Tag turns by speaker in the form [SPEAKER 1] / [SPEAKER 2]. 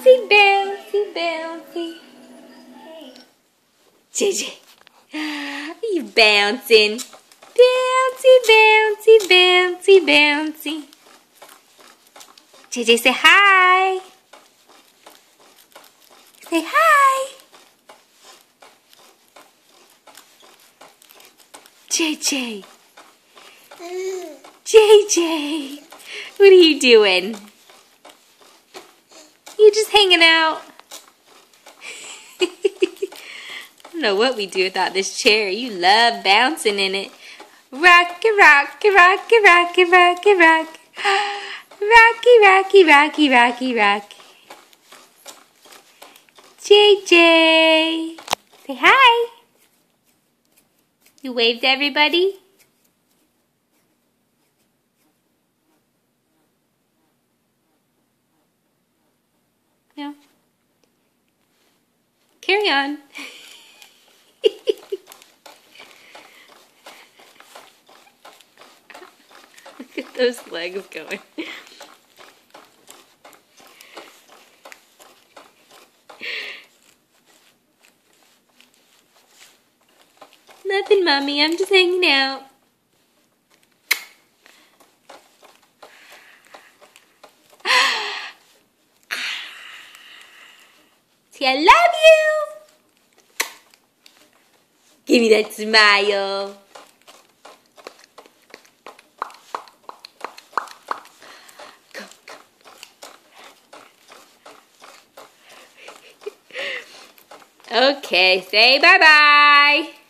[SPEAKER 1] Bouncy, bouncy, bouncy. JJ, you bouncing. Bouncy, bouncy, bouncy, bouncy. JJ, say hi. Say hi. JJ. JJ, what are you doing? You just hanging out? I don't know what we do without this chair. You love bouncing in it. Rocky, rocky, rocky, rocky, rocky, rocky. Rocky, rocky, rocky, rocky, rocky. JJ, say hi. You waved to everybody? No. Carry on. Look at those legs going. Nothing, Mommy. I'm just hanging out. See, I love you. Give me that smile. Go, go. Okay, say bye-bye.